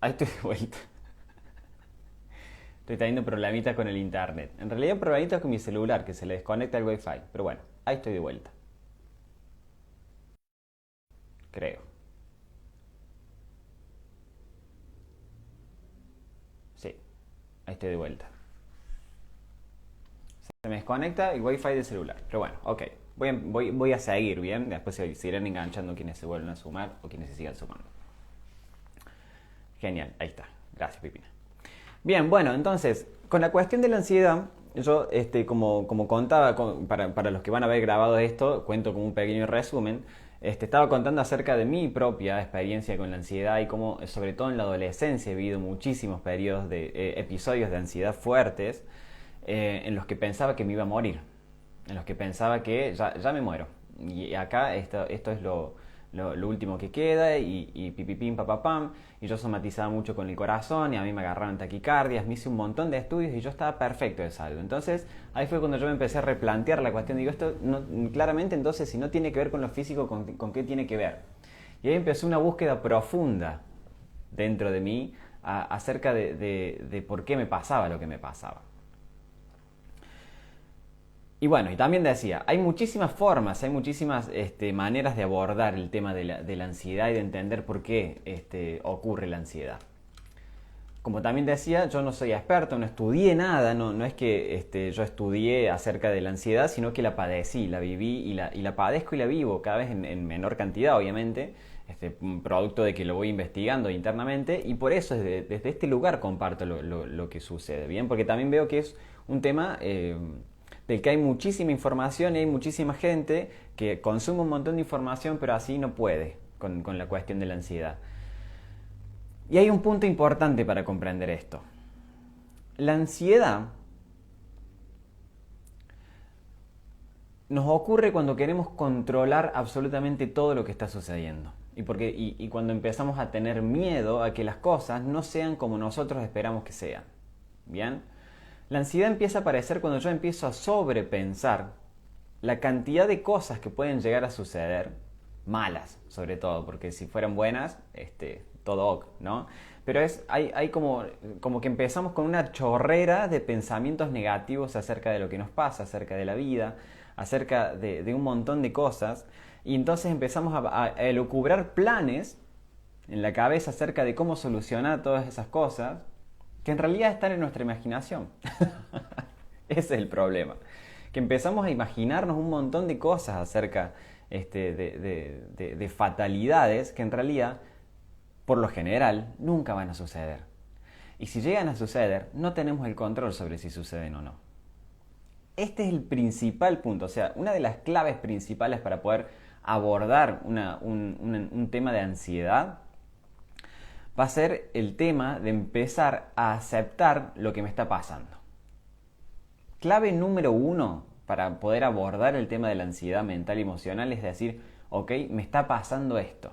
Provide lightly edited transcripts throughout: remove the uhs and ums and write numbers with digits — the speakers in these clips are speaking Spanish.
Ahí estoy de vuelta. Estoy teniendo problemitas con el internet. En realidad problemitas con mi celular, que se le desconecta el wifi. Pero bueno, ahí estoy de vuelta. Creo. Sí, ahí estoy de vuelta. Se me desconecta el wifi del celular. Pero bueno, ok. Voy a seguir, ¿bien? Después se irán enganchando quienes se vuelven a sumar o quienes se sigan sumando. Genial, ahí está. Gracias, Pipina. Bien, bueno, entonces, con la cuestión de la ansiedad, yo, como contaba, para los que van a haber grabado esto, cuento como un pequeño resumen. Estaba contando acerca de mi propia experiencia con la ansiedad y cómo, sobre todo en la adolescencia, he vivido muchísimos periodos episodios de ansiedad fuertes en los que pensaba que me iba a morir, en los que pensaba que ya me muero. Y acá esto es lo último que queda y pipipim, papapam. Y yo somatizaba mucho con el corazón y a mí me agarraron taquicardias, me hice un montón de estudios y yo estaba perfecto de salud. Entonces ahí fue cuando yo me empecé a replantear la cuestión. Digo, esto no, claramente entonces si no tiene que ver con lo físico, ¿con qué tiene que ver? Y ahí empezó una búsqueda profunda dentro de mí acerca de por qué me pasaba lo que me pasaba. Y bueno, y también decía, hay muchísimas formas, hay muchísimas maneras de abordar el tema de la ansiedad y de entender por qué ocurre la ansiedad. Como también decía, yo no soy experto, no estudié nada, no es que yo estudié acerca de la ansiedad, sino que la padecí, la viví y la padezco y la vivo, cada vez en menor cantidad, obviamente, producto de que lo voy investigando internamente, y por eso desde este lugar comparto lo que sucede, ¿bien? Porque también veo que es un tema del que hay muchísima información y hay muchísima gente que consume un montón de información, pero así no puede con la cuestión de la ansiedad. Y hay un punto importante para comprender esto. La ansiedad nos ocurre cuando queremos controlar absolutamente todo lo que está sucediendo. Y cuando empezamos a tener miedo a que las cosas no sean como nosotros esperamos que sean. ¿Bien? La ansiedad empieza a aparecer cuando yo empiezo a sobrepensar la cantidad de cosas que pueden llegar a suceder, malas sobre todo, porque si fueran buenas, todo ok, ¿no? Pero hay como que empezamos con una chorrera de pensamientos negativos acerca de lo que nos pasa, acerca de la vida, acerca de un montón de cosas, y entonces empezamos a elucubrar planes en la cabeza acerca de cómo solucionar todas esas cosas, que en realidad están en nuestra imaginación. Ese es el problema. Que empezamos a imaginarnos un montón de cosas acerca de fatalidades que en realidad, por lo general, nunca van a suceder. Y si llegan a suceder, no tenemos el control sobre si suceden o no. Este es el principal punto, o sea, una de las claves principales para poder abordar un tema de ansiedad va a ser el tema de empezar a aceptar lo que me está pasando. Clave número uno para poder abordar el tema de la ansiedad mental y emocional es decir, ok, me está pasando esto.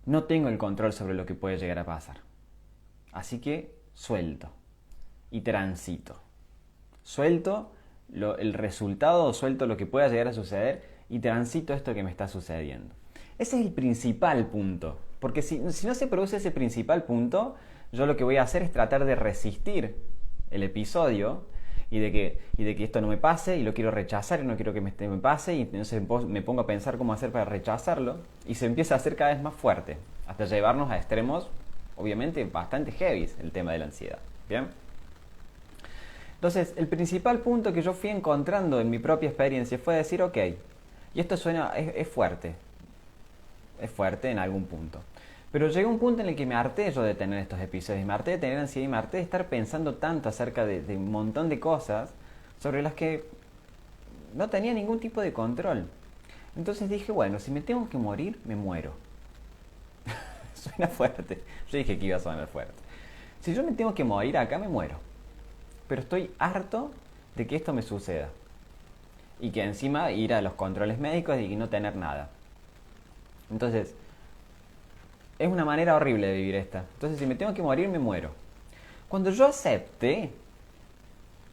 No tengo el control sobre lo que puede llegar a pasar. Así que suelto y transito. Suelto el resultado, suelto lo que pueda llegar a suceder y transito esto que me está sucediendo. Ese es el principal punto. Porque si no se produce ese principal punto, yo lo que voy a hacer es tratar de resistir el episodio y de que esto no me pase y lo quiero rechazar y no quiero que me pase y entonces me pongo a pensar cómo hacer para rechazarlo y se empieza a hacer cada vez más fuerte hasta llevarnos a extremos obviamente bastante heavy el tema de la ansiedad. ¿Bien? Entonces, el principal punto que yo fui encontrando en mi propia experiencia fue decir, ok, y esto suena, es fuerte en algún punto. Pero llegó un punto en el que me harté yo de tener estos episodios, me harté de tener ansiedad y me harté de estar pensando tanto acerca de un montón de cosas sobre las que no tenía ningún tipo de control. Entonces dije, bueno, si me tengo que morir, me muero. Suena fuerte. Yo dije que iba a sonar fuerte. Si yo me tengo que morir acá, me muero. Pero estoy harto de que esto me suceda. Y que encima ir a los controles médicos y no tener nada. Entonces, es una manera horrible de vivir esta. Entonces, si me tengo que morir, me muero. Cuando yo acepté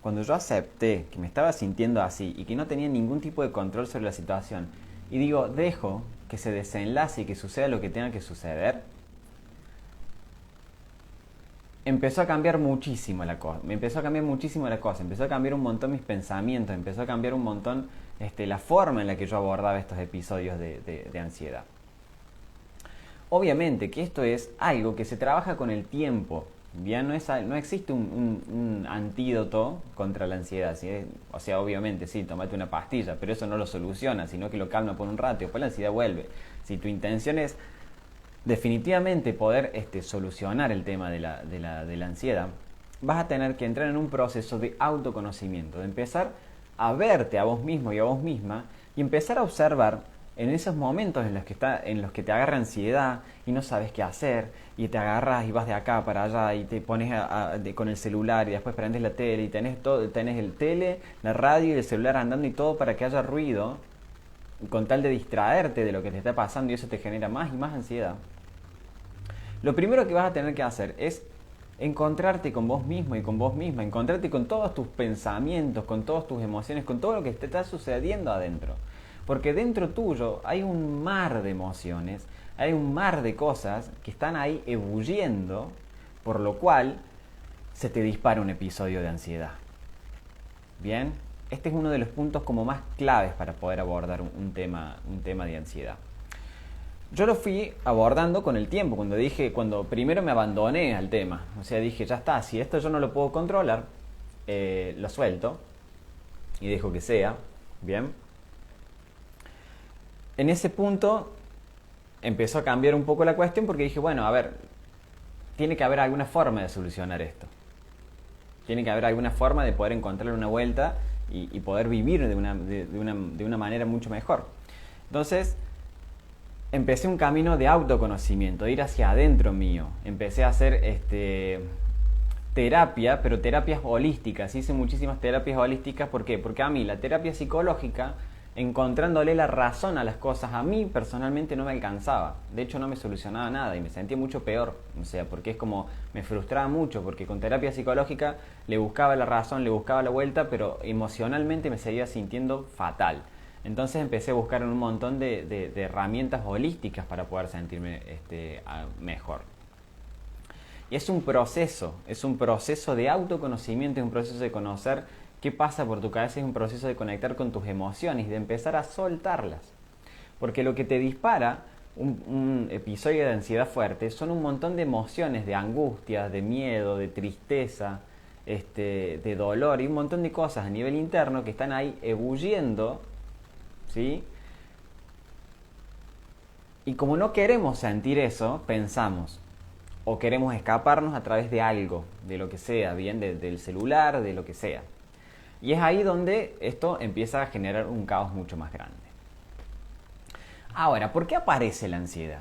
que me estaba sintiendo así y que no tenía ningún tipo de control sobre la situación, y digo, dejo que se desenlace y que suceda lo que tenga que suceder, empezó a cambiar muchísimo la cosa. Me empezó a cambiar muchísimo la cosa. Empezó a cambiar un montón mis pensamientos. Empezó a cambiar un montón la forma en la que yo abordaba estos episodios de ansiedad. Obviamente que esto es algo que se trabaja con el tiempo. Bien, no existe un antídoto contra la ansiedad. ¿Sí? O sea, obviamente sí, tomate una pastilla, pero eso no lo soluciona, sino que lo calma por un rato y después la ansiedad vuelve. Si tu intención es definitivamente poder solucionar el tema de la ansiedad, vas a tener que entrar en un proceso de autoconocimiento, de empezar a verte a vos mismo y a vos misma y empezar a observar en esos momentos en los que te agarra ansiedad y no sabes qué hacer y te agarras y vas de acá para allá y te pones con el celular y después prendes la tele y tenés el tele, la radio y el celular andando y todo para que haya ruido con tal de distraerte de lo que te está pasando y eso te genera más y más ansiedad. Lo primero que vas a tener que hacer es encontrarte con vos mismo y con vos misma, encontrarte con todos tus pensamientos, con todas tus emociones, con todo lo que te está sucediendo adentro. Porque dentro tuyo hay un mar de emociones, hay un mar de cosas que están ahí ebulliendo, por lo cual se te dispara un episodio de ansiedad. Bien, este es uno de los puntos como más claves para poder abordar un tema de ansiedad. Yo lo fui abordando con el tiempo, cuando primero me abandoné al tema. O sea, dije, ya está, si esto yo no lo puedo controlar, lo suelto y dejo que sea. Bien. En ese punto empezó a cambiar un poco la cuestión porque dije, bueno, a ver, tiene que haber alguna forma de solucionar esto. Tiene que haber alguna forma de poder encontrar una vuelta y poder vivir de una manera mucho mejor. Entonces, empecé un camino de autoconocimiento, de ir hacia adentro mío. Empecé a hacer terapia, pero terapias holísticas. Hice muchísimas terapias holísticas. ¿Por qué? Porque a mí la terapia psicológica, encontrándole la razón a las cosas, a mí personalmente no me alcanzaba. De hecho no me solucionaba nada y me sentía mucho peor. O sea, porque es como, me frustraba mucho, porque con terapia psicológica le buscaba la razón, le buscaba la vuelta, pero emocionalmente me seguía sintiendo fatal. Entonces empecé a buscar un montón de herramientas holísticas para poder sentirme mejor. Y es un proceso de autoconocimiento, es un proceso de conocer qué pasa por tu cabeza, es un proceso de conectar con tus emociones y de empezar a soltarlas. Porque lo que te dispara un episodio de ansiedad fuerte son un montón de emociones, de angustia, de miedo, de tristeza, de dolor y un montón de cosas a nivel interno que están ahí ebulliendo, ¿sí? Y como no queremos sentir eso, pensamos o queremos escaparnos a través de algo, de lo que sea, bien, del celular, de lo que sea. Y es ahí donde esto empieza a generar un caos mucho más grande. Ahora, ¿por qué aparece la ansiedad?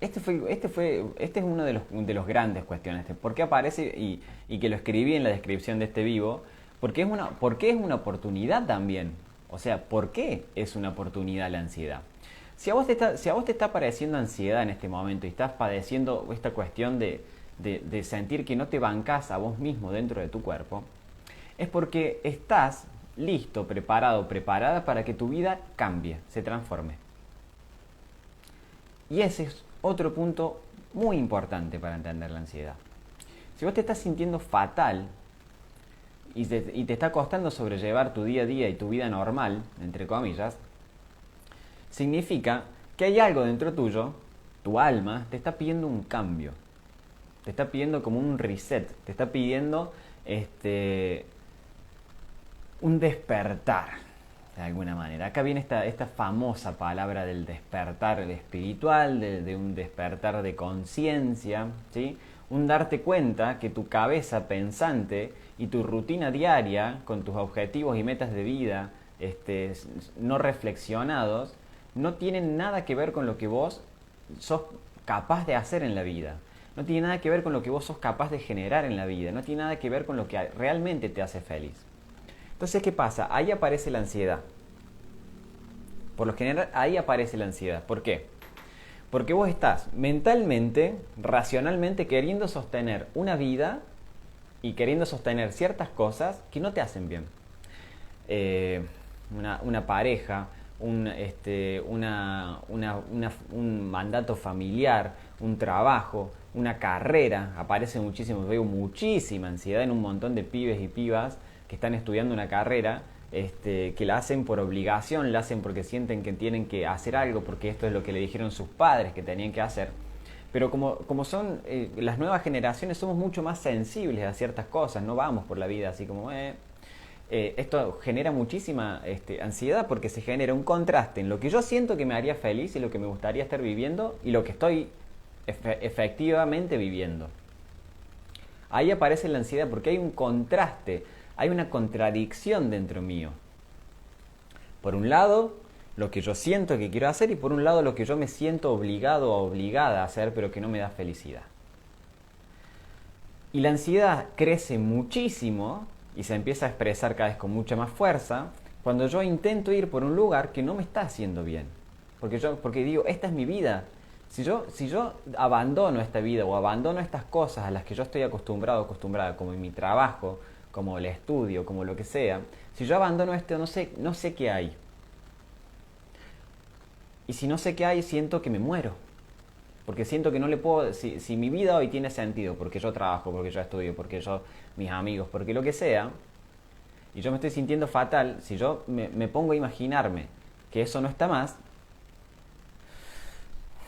Este es uno de los grandes cuestiones. ¿Por qué aparece? Y que lo escribí en la descripción de este vivo. Porque es una oportunidad también. O sea, ¿por qué es una oportunidad la ansiedad? Si a vos te está apareciendo ansiedad en este momento y estás padeciendo esta cuestión de sentir que no te bancás a vos mismo dentro de tu cuerpo, es porque estás listo, preparado, preparada para que tu vida cambie, se transforme. Y ese es otro punto muy importante para entender la ansiedad. Si vos te estás sintiendo fatal y te está costando sobrellevar tu día a día y tu vida normal, entre comillas, significa que hay algo dentro tuyo, tu alma, te está pidiendo un cambio. Te está pidiendo como un reset. Te está pidiendo un despertar, de alguna manera. Acá viene esta famosa palabra del despertar espiritual, de un despertar de conciencia, ¿sí? Un darte cuenta que tu cabeza pensante y tu rutina diaria, con tus objetivos y metas de vida no reflexionados, no tienen nada que ver con lo que vos sos capaz de hacer en la vida. No tiene nada que ver con lo que vos sos capaz de generar en la vida. No tiene nada que ver con lo que realmente te hace feliz. Entonces, ¿qué pasa? Ahí aparece la ansiedad. Por lo general, ahí aparece la ansiedad. ¿Por qué? Porque vos estás mentalmente, racionalmente queriendo sostener una vida y queriendo sostener ciertas cosas que no te hacen bien. Una pareja, un mandato familiar, un trabajo, una carrera, aparece muchísimo, veo muchísima ansiedad en un montón de pibes y pibas que están estudiando una carrera, que la hacen por obligación, la hacen porque sienten que tienen que hacer algo, porque esto es lo que le dijeron sus padres que tenían que hacer. Pero como son las nuevas generaciones, somos mucho más sensibles a ciertas cosas, no vamos por la vida así como... esto genera muchísima ansiedad porque se genera un contraste en lo que yo siento que me haría feliz y lo que me gustaría estar viviendo y lo que estoy efectivamente viviendo. Ahí aparece la ansiedad porque hay un contraste, hay una contradicción dentro mío. Por un lado, lo que yo siento que quiero hacer y por un lado lo que yo me siento obligado o obligada a hacer pero que no me da felicidad. Y la ansiedad crece muchísimo y se empieza a expresar cada vez con mucha más fuerza cuando yo intento ir por un lugar que no me está haciendo bien. Porque digo, esta es mi vida. Si yo abandono esta vida o abandono estas cosas a las que yo estoy acostumbrada, como en mi trabajo, como el estudio, como lo que sea, si yo abandono esto, no sé qué hay. Y si no sé qué hay, siento que me muero. Porque siento que no le puedo... Si mi vida hoy tiene sentido, porque yo trabajo, porque yo estudio, porque yo... mis amigos, porque lo que sea, y yo me estoy sintiendo fatal, si yo me pongo a imaginarme que eso no está más,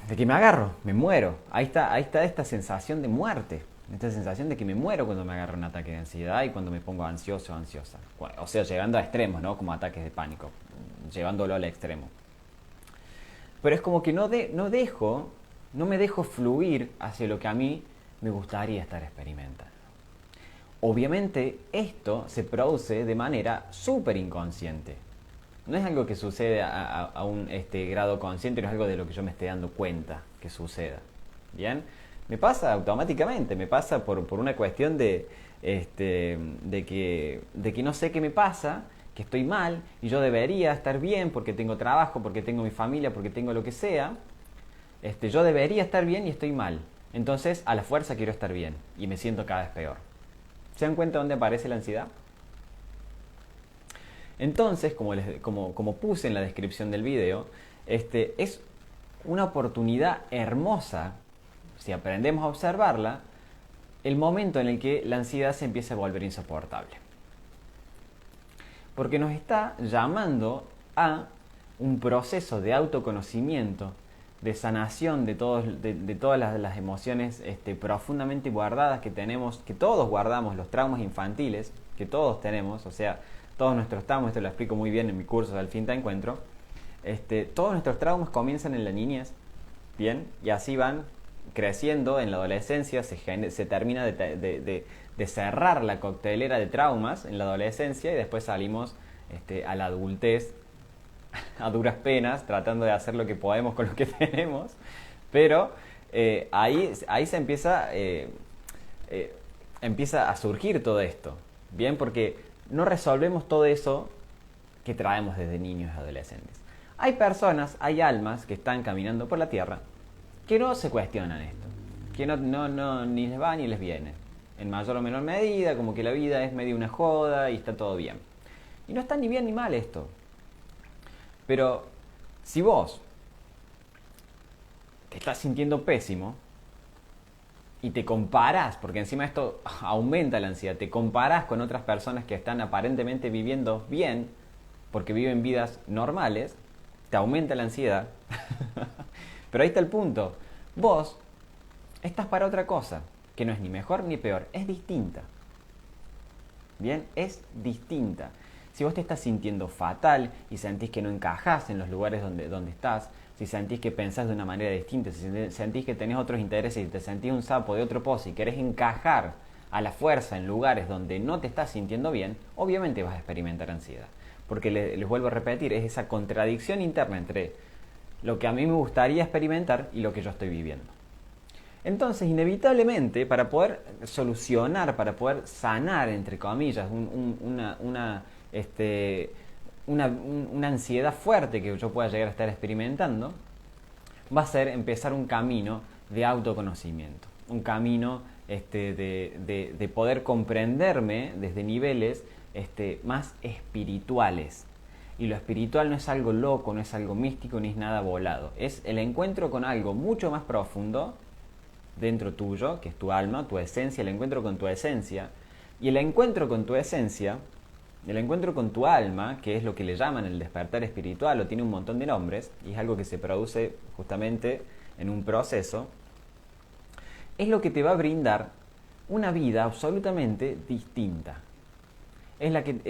de que me agarro, me muero. Ahí está esta sensación de muerte. Esta sensación de que me muero cuando me agarro un ataque de ansiedad y cuando me pongo ansioso o ansiosa. O sea, llegando a extremos, ¿no? Como ataques de pánico. Llevándolo al extremo. Pero es como que no me dejo fluir hacia lo que a mí me gustaría estar experimentando. Obviamente esto se produce de manera súper inconsciente. No es algo que sucede a un grado consciente, no es algo de lo que yo me esté dando cuenta que suceda. ¿Bien? Me pasa automáticamente, me pasa por una cuestión de que no sé qué me pasa, que estoy mal y yo debería estar bien porque tengo trabajo, porque tengo mi familia, porque tengo lo que sea. Yo debería estar bien y estoy mal. Entonces, a la fuerza quiero estar bien y me siento cada vez peor. ¿Se dan cuenta dónde aparece la ansiedad? Entonces, como puse en la descripción del video, es una oportunidad hermosa, si aprendemos a observarla, el momento en el que la ansiedad se empieza a volver insoportable. Porque nos está llamando a un proceso de autoconocimiento, de sanación de todas las emociones profundamente guardadas que tenemos, que todos guardamos, los traumas infantiles, que todos tenemos, o sea, todos nuestros traumas, esto lo explico muy bien en mi curso Al fin te encuentro, todos nuestros traumas comienzan en la niñez, ¿bien? Y así van creciendo en la adolescencia, se termina de cerrar la coctelera de traumas en la adolescencia y después salimos a la adultez a duras penas, tratando de hacer lo que podemos con lo que tenemos, pero ahí se empieza a surgir todo esto, ¿bien? Porque no resolvemos todo eso que traemos desde niños y adolescentes. Hay personas, hay almas que están caminando por la tierra que no se cuestionan esto, que no ni les va ni les viene, en mayor o menor medida, como que la vida es medio una joda y está todo bien. Y no está ni bien ni mal esto. Pero si vos te estás sintiendo pésimo y te comparás, porque encima esto aumenta la ansiedad, te comparás con otras personas que están aparentemente viviendo bien, porque viven vidas normales, te aumenta la ansiedad. Pero ahí está el punto. Vos estás para otra cosa, que no es ni mejor ni peor, es distinta. Bien, es distinta. Si vos te estás sintiendo fatal y sentís que no encajás en los lugares donde estás, si sentís que pensás de una manera distinta, si sentís que tenés otros intereses y te sentís un sapo de otro pozo y querés encajar a la fuerza en lugares donde no te estás sintiendo bien, obviamente vas a experimentar ansiedad. Porque les vuelvo a repetir, es esa contradicción interna entre lo que a mí me gustaría experimentar y lo que yo estoy viviendo. Entonces, inevitablemente, para poder solucionar, para poder sanar, entre comillas, una ansiedad fuerte que yo pueda llegar a estar experimentando, va a ser empezar un camino de autoconocimiento, un camino de poder comprenderme desde niveles más espirituales. Y lo espiritual no es algo loco, no es algo místico, ni es nada volado. Es el encuentro con algo mucho más profundo dentro tuyo, que es tu alma, tu esencia, el encuentro con tu esencia. Y el encuentro con tu esencia, el encuentro con tu alma, que es lo que le llaman el despertar espiritual, o tiene un montón de nombres, y es algo que se produce justamente en un proceso, es lo que te va a brindar una vida absolutamente distinta. Es la que,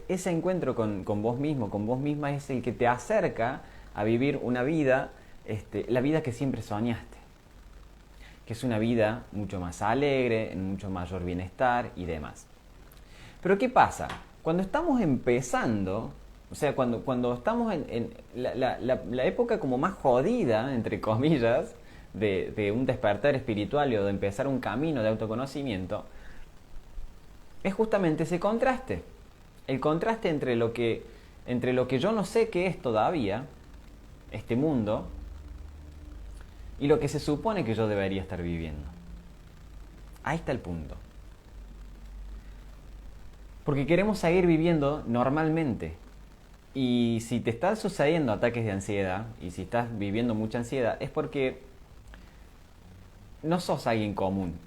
ese encuentro con vos mismo, con vos misma, es el que te acerca a vivir una vida, la vida que siempre soñaste, que es una vida mucho más alegre, en mucho mayor bienestar y demás. Pero ¿qué pasa? Cuando estamos empezando, o sea, cuando estamos en la época como más jodida, entre comillas, de un despertar espiritual o de empezar un camino de autoconocimiento, es justamente ese contraste. El contraste entre lo que yo no sé qué es todavía, este mundo, y lo que se supone que yo debería estar viviendo. Ahí está el punto. Porque queremos seguir viviendo normalmente. Y si te están sucediendo ataques de ansiedad, y si estás viviendo mucha ansiedad, es porque no sos alguien común.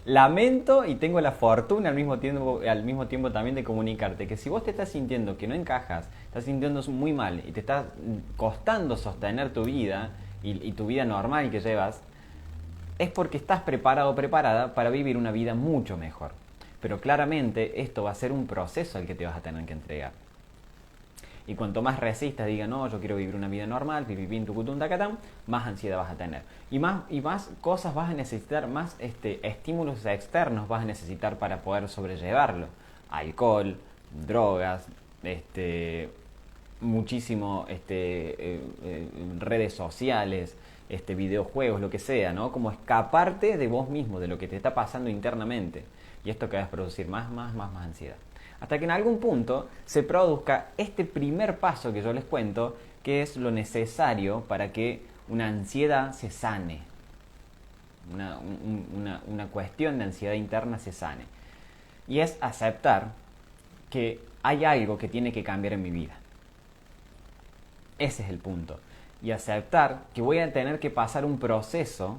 Lamento y tengo la fortuna al mismo tiempo también de comunicarte que si vos te estás sintiendo que no encajas, estás sintiendo muy mal y te está costando sostener tu vida y tu vida normal que llevas, es porque estás preparado o preparada para vivir una vida mucho mejor. Pero claramente esto va a ser un proceso al que te vas a tener que entregar. Y cuanto más resistas, diga no, yo quiero vivir una vida normal, pipipín, tucutún, tacatán, más ansiedad vas a tener. Y más cosas vas a necesitar, más estímulos externos vas a necesitar para poder sobrellevarlo. Alcohol, drogas, muchísimo redes sociales, videojuegos, lo que sea, ¿no? Como escaparte de vos mismo, de lo que te está pasando internamente. Y esto que va a producir más ansiedad. Hasta que en algún punto se produzca este primer paso que yo les cuento, que es lo necesario para que una ansiedad se sane. Una cuestión de ansiedad interna se sane. Y es aceptar que hay algo que tiene que cambiar en mi vida. Ese es el punto. Y aceptar que voy a tener que pasar un proceso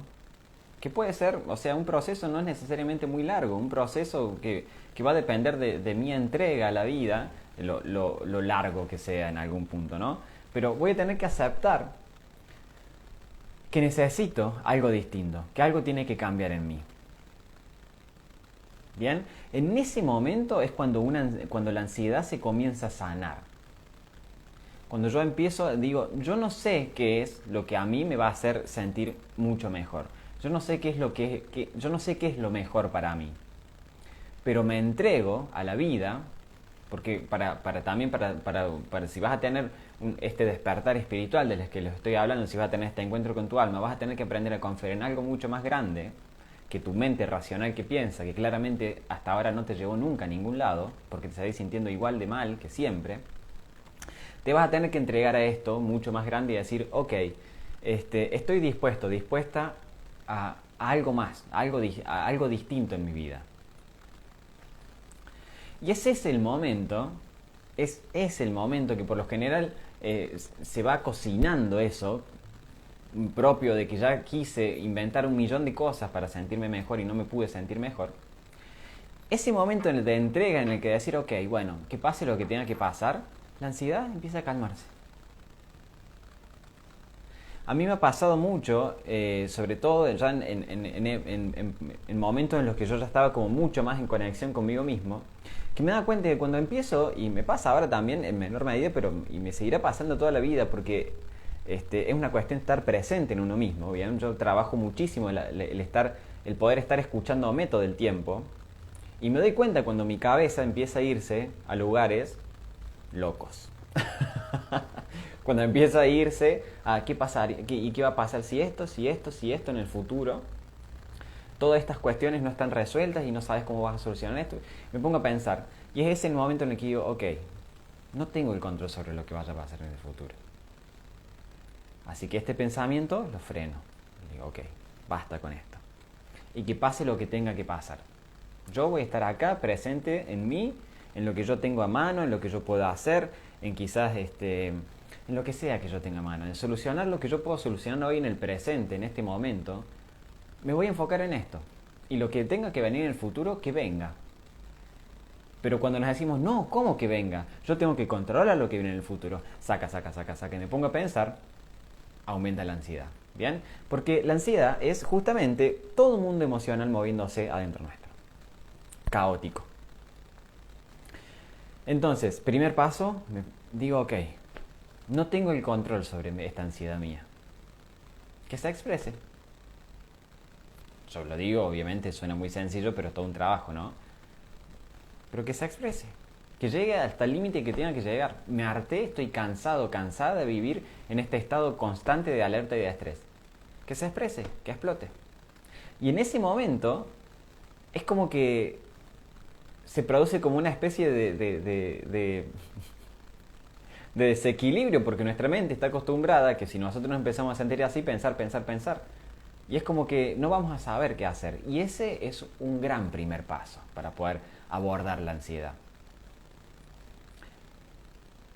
que puede ser, o sea, un proceso no es necesariamente muy largo, un proceso que va a depender de mi entrega a la vida, lo largo que sea en algún punto, ¿no? Pero voy a tener que aceptar que necesito algo distinto, que algo tiene que cambiar en mí. ¿Bien? En ese momento es cuando la ansiedad se comienza a sanar. Cuando yo empiezo, digo, yo no sé qué es lo que a mí me va a hacer sentir mucho mejor. Yo no sé qué es yo no sé qué es lo mejor para mí. Pero me entrego a la vida, porque para si vas a tener este despertar espiritual del que les estoy hablando, si vas a tener este encuentro con tu alma, vas a tener que aprender a confiar en algo mucho más grande que tu mente racional que piensa, que claramente hasta ahora no te llevó nunca a ningún lado, porque te seguís sintiendo igual de mal que siempre. Te vas a tener que entregar a esto mucho más grande y decir, ok, estoy dispuesta a algo más, a algo distinto en mi vida. Y ese es el momento, es el momento que por lo general se va cocinando eso, propio de que ya quise inventar 1.000.000 de cosas para sentirme mejor y no me pude sentir mejor. Ese momento de entrega en el que decir, ok, bueno, que pase lo que tenga que pasar, la ansiedad empieza a calmarse. A mí me ha pasado mucho, sobre todo ya en momentos en los que yo ya estaba como mucho más en conexión conmigo mismo, que me da cuenta que cuando empiezo, y me pasa ahora también en menor medida, y me seguirá pasando toda la vida, porque es una cuestión de estar presente en uno mismo, ¿bien? Yo trabajo muchísimo el poder estar escuchándome todo el tiempo, y me doy cuenta cuando mi cabeza empieza a irse a lugares locos. Cuando empieza a irse a qué pasar y qué va a pasar si esto en el futuro. Todas estas cuestiones no están resueltas y no sabes cómo vas a solucionar esto. Me pongo a pensar. Y es ese el momento en el que digo, ok, no tengo el control sobre lo que vaya a pasar en el futuro. Así que este pensamiento lo freno. Y digo, ok, basta con esto. Y que pase lo que tenga que pasar. Yo voy a estar acá presente en mí, en lo que yo tengo a mano, en lo que yo pueda hacer, en quizás en lo que sea que yo tenga a mano, en solucionar lo que yo puedo solucionar hoy en el presente, en este momento, me voy a enfocar en esto. Y lo que tenga que venir en el futuro, que venga. Pero cuando nos decimos, no, ¿cómo que venga? Yo tengo que controlar lo que viene en el futuro. Saca, y me pongo a pensar, aumenta la ansiedad. ¿Bien? Porque la ansiedad es justamente todo un mundo emocional moviéndose adentro nuestro. Caótico. Entonces, primer paso, digo, ok, no tengo el control sobre esta ansiedad mía. Que se exprese. Yo lo digo, obviamente suena muy sencillo, pero es todo un trabajo, ¿no? Pero que se exprese. Que llegue hasta el límite que tenga que llegar. Me harté, estoy cansado, cansada de vivir en este estado constante de alerta y de estrés. Que se exprese, que explote. Y en ese momento es como que se produce como una especie de desequilibrio, porque nuestra mente está acostumbrada a que si nosotros nos empezamos a sentir así, pensar. Y es como que no vamos a saber qué hacer. Y ese es un gran primer paso para poder abordar la ansiedad.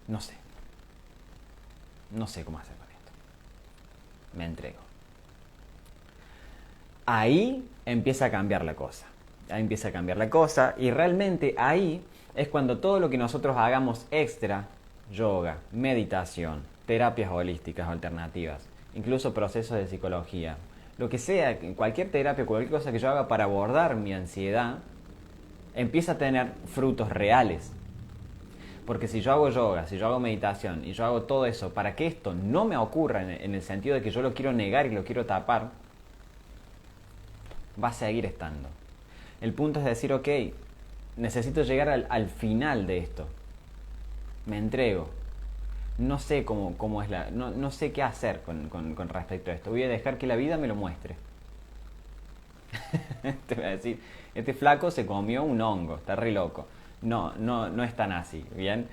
No sé. No sé cómo hacer con esto. Me entrego. Ahí empieza a cambiar la cosa. Y realmente ahí es cuando todo lo que nosotros hagamos extra, yoga, meditación, terapias holísticas alternativas, incluso procesos de psicología, lo que sea, cualquier terapia, cualquier cosa que yo haga para abordar mi ansiedad, empieza a tener frutos reales. Porque si yo hago yoga, si yo hago meditación y yo hago todo eso para que esto no me ocurra en el sentido de que yo lo quiero negar y lo quiero tapar, va a seguir estando. El punto es decir, ok, necesito llegar al final de esto. Me entrego. No sé cómo es no sé qué hacer con respecto a esto. Voy a dejar que la vida me lo muestre. Te voy a decir, este flaco se comió un hongo, está re loco. No es tan así, ¿bien?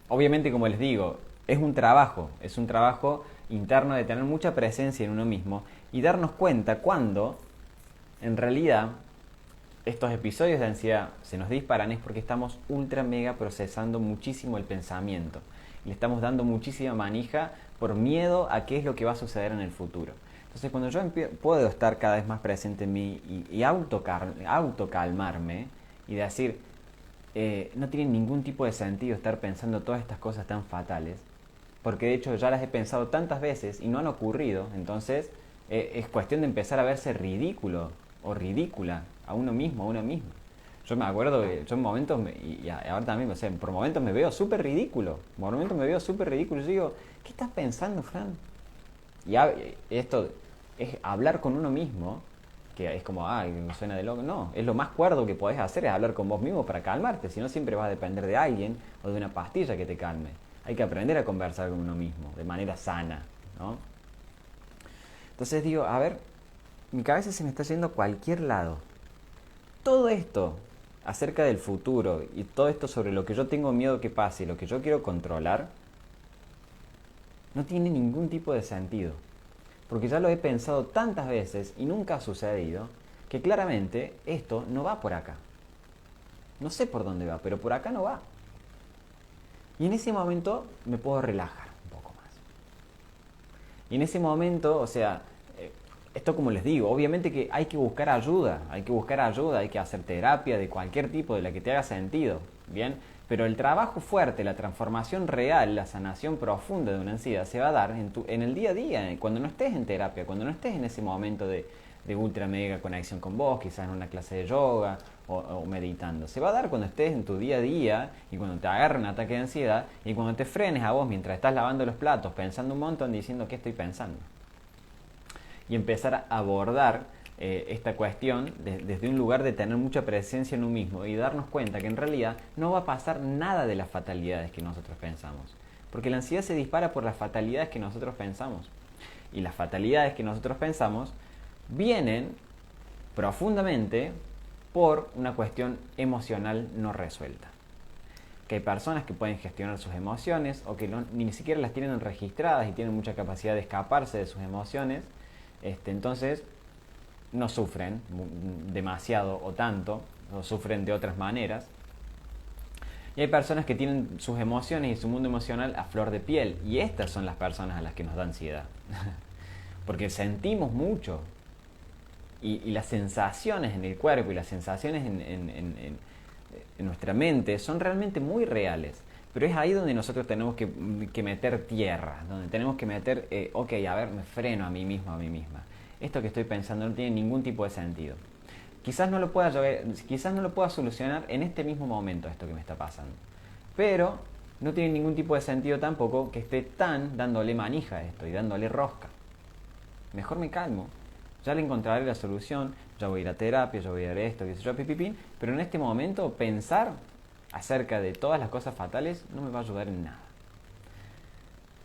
Obviamente, como les digo, es un trabajo interno de tener mucha presencia en uno mismo y darnos cuenta cuando, en realidad, estos episodios de ansiedad se nos disparan es porque estamos ultra mega procesando muchísimo el pensamiento. Le estamos dando muchísima manija por miedo a qué es lo que va a suceder en el futuro. Entonces, cuando yo puedo estar cada vez más presente en mí y autocalmarme y decir, no tiene ningún tipo de sentido estar pensando todas estas cosas tan fatales, porque de hecho ya las he pensado tantas veces y no han ocurrido, entonces es cuestión de empezar a verse ridículo o ridícula a uno mismo, a una misma. Yo me acuerdo que yo en momentos, y ahora también, o sea, por momentos me veo súper ridículo. Yo digo, ¿qué estás pensando, Fran? Y esto es hablar con uno mismo, que es como, me suena de loco. No, es lo más cuerdo que podés hacer, es hablar con vos mismo para calmarte. Si no, siempre vas a depender de alguien o de una pastilla que te calme. Hay que aprender a conversar con uno mismo, de manera sana, ¿no? Entonces digo, a ver, mi cabeza se me está yendo a cualquier lado. Todo esto acerca del futuro y todo esto sobre lo que yo tengo miedo que pase y lo que yo quiero controlar, no tiene ningún tipo de sentido. Porque ya lo he pensado tantas veces y nunca ha sucedido, que claramente esto no va por acá. No sé por dónde va, pero por acá no va. Y en ese momento me puedo relajar un poco más. Y en ese momento, o sea, esto como les digo, obviamente que hay que buscar ayuda, hay que hacer terapia de cualquier tipo, de la que te haga sentido, ¿bien? Pero el trabajo fuerte, la transformación real, la sanación profunda de una ansiedad se va a dar en el día a día, cuando no estés en terapia, cuando no estés en ese momento de ultra mega conexión con vos, quizás en una clase de yoga o meditando. Se va a dar cuando estés en tu día a día y cuando te agarre un ataque de ansiedad y cuando te frenes a vos mientras estás lavando los platos, pensando un montón, diciendo ¿qué estoy pensando? Y empezar a abordar esta cuestión desde un lugar de tener mucha presencia en uno mismo y darnos cuenta que en realidad no va a pasar nada de las fatalidades que nosotros pensamos. Porque la ansiedad se dispara por las fatalidades que nosotros pensamos. Y las fatalidades que nosotros pensamos vienen profundamente por una cuestión emocional no resuelta. Que hay personas que pueden gestionar sus emociones o que ni siquiera las tienen registradas y tienen mucha capacidad de escaparse de sus emociones. Entonces no sufren demasiado o tanto, o sufren de otras maneras. Y hay personas que tienen sus emociones y su mundo emocional a flor de piel. Y estas son las personas a las que nos da ansiedad. Porque sentimos mucho. Y las sensaciones en el cuerpo y las sensaciones en nuestra mente son realmente muy reales. Pero es ahí donde nosotros tenemos que meter tierra. Donde tenemos que meter, ok, a ver, me freno a mí mismo, a mí misma. Esto que estoy pensando no tiene ningún tipo de sentido. Quizás no lo pueda solucionar en este mismo momento esto que me está pasando. Pero no tiene ningún tipo de sentido tampoco que esté tan dándole manija a esto y dándole rosca. Mejor me calmo. Ya le encontraré la solución, ya voy a ir a terapia, ya voy a ir a esto, qué sé yo, pipipín. Pero en este momento pensar acerca de todas las cosas fatales no me va a ayudar en nada.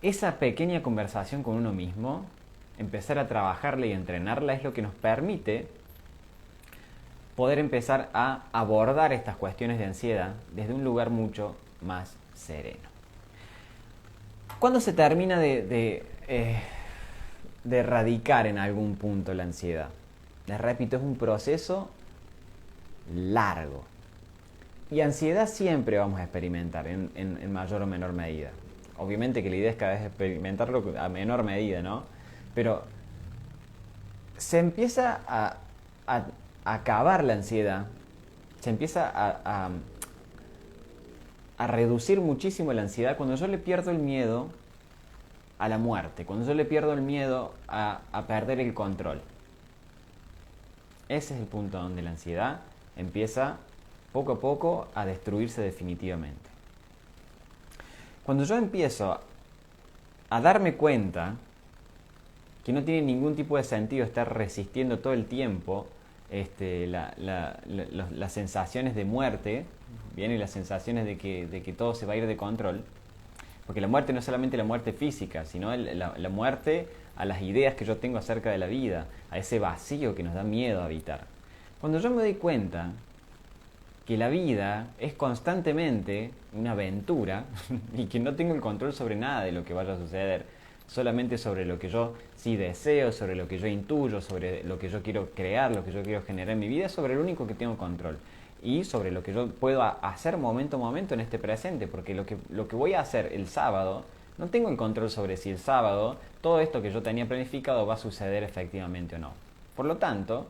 Esa pequeña conversación con uno mismo, empezar a trabajarla y entrenarla es lo que nos permite poder empezar a abordar estas cuestiones de ansiedad desde un lugar mucho más sereno. ¿Cuándo se termina de erradicar en algún punto la ansiedad? Les repito, es un proceso largo. Y ansiedad siempre vamos a experimentar en mayor o menor medida. Obviamente que la idea es cada vez experimentarlo a menor medida, ¿no? Pero se empieza a acabar la ansiedad, se empieza a reducir muchísimo la ansiedad cuando yo le pierdo el miedo a la muerte, cuando yo le pierdo el miedo a perder el control. Ese es el punto donde la ansiedad empieza poco a poco a destruirse definitivamente. Cuando yo empiezo a darme cuenta que no tiene ningún tipo de sentido estar resistiendo todo el tiempo las sensaciones de muerte, bien, y las sensaciones de que todo se va a ir de control, porque la muerte no es solamente la muerte física, sino la muerte a las ideas que yo tengo acerca de la vida, a ese vacío que nos da miedo a habitar. Cuando yo me doy cuenta que la vida es constantemente una aventura y que no tengo el control sobre nada de lo que vaya a suceder, solamente sobre lo que yo sí deseo, sobre lo que yo intuyo, sobre lo que yo quiero crear, lo que yo quiero generar en mi vida, sobre lo único que tengo control y sobre lo que yo puedo hacer momento a momento en este presente, porque lo que voy a hacer el sábado, no tengo el control sobre si el sábado todo esto que yo tenía planificado va a suceder efectivamente o no. Por lo tanto,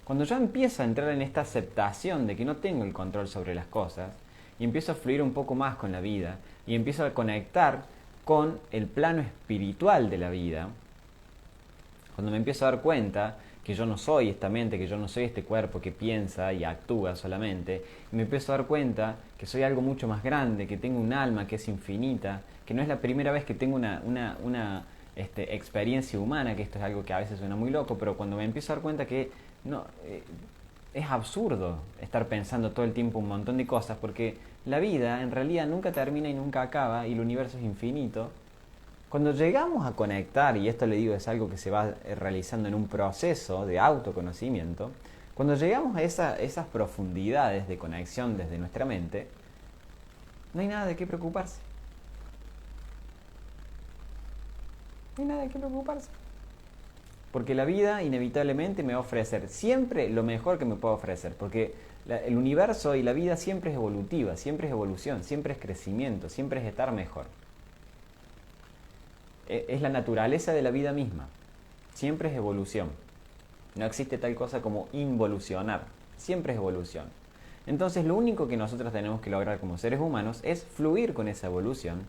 cuando yo empiezo a entrar en esta aceptación de que no tengo el control sobre las cosas y empiezo a fluir un poco más con la vida y empiezo a conectar con el plano espiritual de la vida, cuando me empiezo a dar cuenta que yo no soy esta mente, que yo no soy este cuerpo que piensa y actúa solamente, y me empiezo a dar cuenta que soy algo mucho más grande, que tengo un alma que es infinita, que no es la primera vez que tengo una experiencia humana, que esto es algo que a veces suena muy loco, pero cuando me empiezo a dar cuenta que no, es absurdo estar pensando todo el tiempo un montón de cosas, porque la vida en realidad nunca termina y nunca acaba, y el universo es infinito. Cuando llegamos a conectar, y esto le digo es algo que se va realizando en un proceso de autoconocimiento, cuando llegamos a esas profundidades de conexión desde nuestra mente, no hay nada de qué preocuparse. No hay nada de qué preocuparse. Porque la vida inevitablemente me va a ofrecer siempre lo mejor que me pueda ofrecer. Porque el universo y la vida siempre es evolutiva, siempre es evolución, siempre es crecimiento, siempre es estar mejor. Es la naturaleza de la vida misma. Siempre es evolución. No existe tal cosa como involucionar. Siempre es evolución. Entonces lo único que nosotros tenemos que lograr como seres humanos es fluir con esa evolución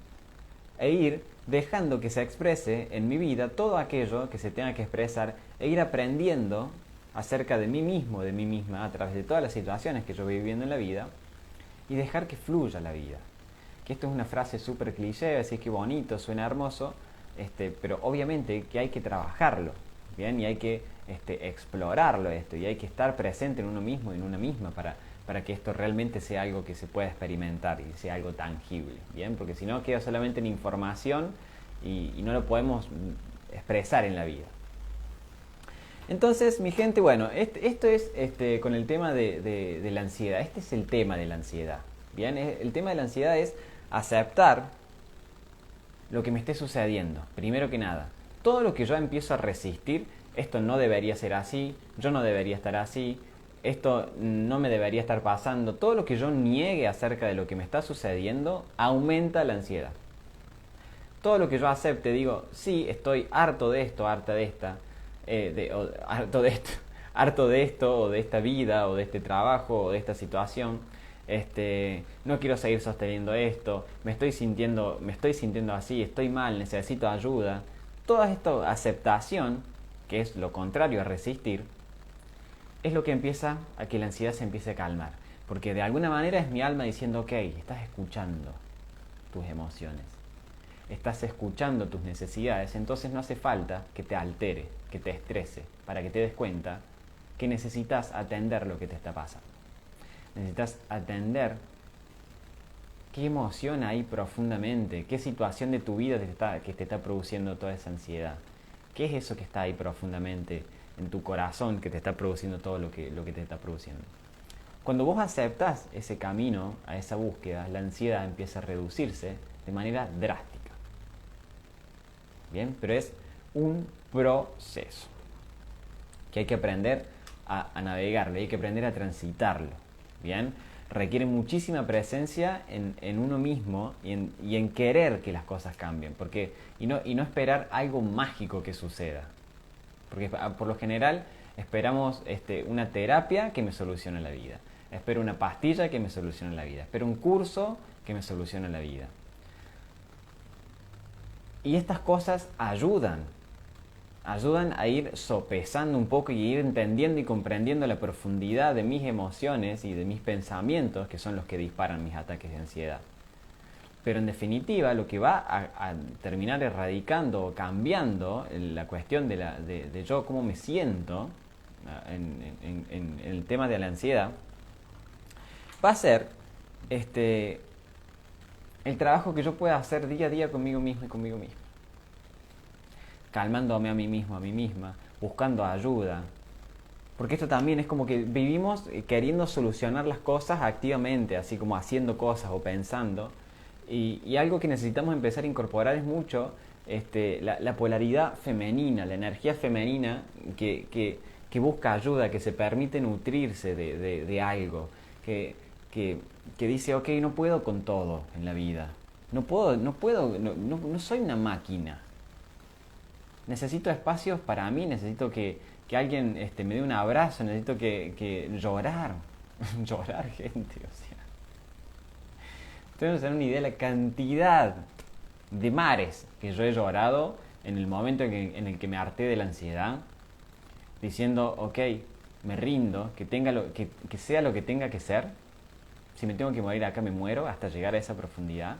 e ir dejando que se exprese en mi vida todo aquello que se tenga que expresar e ir aprendiendo acerca de mí mismo, de mí misma, a través de todas las situaciones que yo voy viviendo en la vida y dejar que fluya la vida. Que esto es una frase súper cliché, así que bonito, suena hermoso, pero obviamente que hay que trabajarlo, ¿bien? Y hay que explorarlo esto, y hay que estar presente en uno mismo y en una misma para que esto realmente sea algo que se pueda experimentar y sea algo tangible, ¿bien? Porque si no queda solamente en información y no lo podemos expresar en la vida. Entonces, mi gente, bueno, esto es con el tema de la ansiedad. Este es el tema de la ansiedad, ¿bien? El tema de la ansiedad es aceptar lo que me esté sucediendo, primero que nada. Todo lo que yo empiezo a resistir, esto no debería ser así, yo no debería estar así, esto no me debería estar pasando, todo lo que yo niegue acerca de lo que me está sucediendo aumenta la ansiedad. Todo lo que yo acepte, digo, sí, estoy harto de esto, harta de esta, harto de esto, harto de esto, o de esta vida, o de este trabajo, o de esta situación. No quiero seguir sosteniendo esto, me estoy sintiendo así, estoy mal, necesito ayuda. Toda esta aceptación, que es lo contrario a resistir, es lo que empieza a que la ansiedad se empiece a calmar. Porque de alguna manera es mi alma diciendo, ok, estás escuchando tus emociones, estás escuchando tus necesidades, entonces no hace falta que te altere, que te estrese, para que te des cuenta que necesitas atender lo que te está pasando. Necesitas atender qué emoción hay profundamente, qué situación de tu vida que te está produciendo toda esa ansiedad. ¿Qué es eso que está ahí profundamente en tu corazón que te está produciendo todo lo que te está produciendo? Cuando vos aceptas ese camino, a esa búsqueda, la ansiedad empieza a reducirse de manera drástica. Bien, pero es un proceso que hay que aprender a navegarlo, hay que aprender a transitarlo. Bien, requiere muchísima presencia en uno mismo y en querer que las cosas cambien, y no esperar algo mágico que suceda. Porque por lo general esperamos una terapia que me solucione la vida, espero una pastilla que me solucione la vida, espero un curso que me solucione la vida. Y estas cosas ayudan a ir sopesando un poco y ir entendiendo y comprendiendo la profundidad de mis emociones y de mis pensamientos, que son los que disparan mis ataques de ansiedad. Pero en definitiva, lo que va a terminar erradicando o cambiando la cuestión de yo cómo me siento en el tema de la ansiedad, va a ser el trabajo que yo pueda hacer día a día conmigo mismo y conmigo mismo. Calmándome a mí mismo, a mí misma, buscando ayuda. Porque esto también es como que vivimos queriendo solucionar las cosas activamente, así como haciendo cosas o pensando. Y algo que necesitamos empezar a incorporar es mucho la polaridad femenina, la energía femenina que busca ayuda, que se permite nutrirse de algo, que dice, ok, no puedo con todo en la vida, no soy una máquina. Necesito espacios para mí, necesito que alguien me dé un abrazo, necesito que llorar, llorar, gente, o sea. Ustedes no se dan una idea de la cantidad de mares que yo he llorado en el momento en el que me harté de la ansiedad, diciendo, ok, me rindo, que sea lo que tenga que ser, si me tengo que morir acá me muero, hasta llegar a esa profundidad.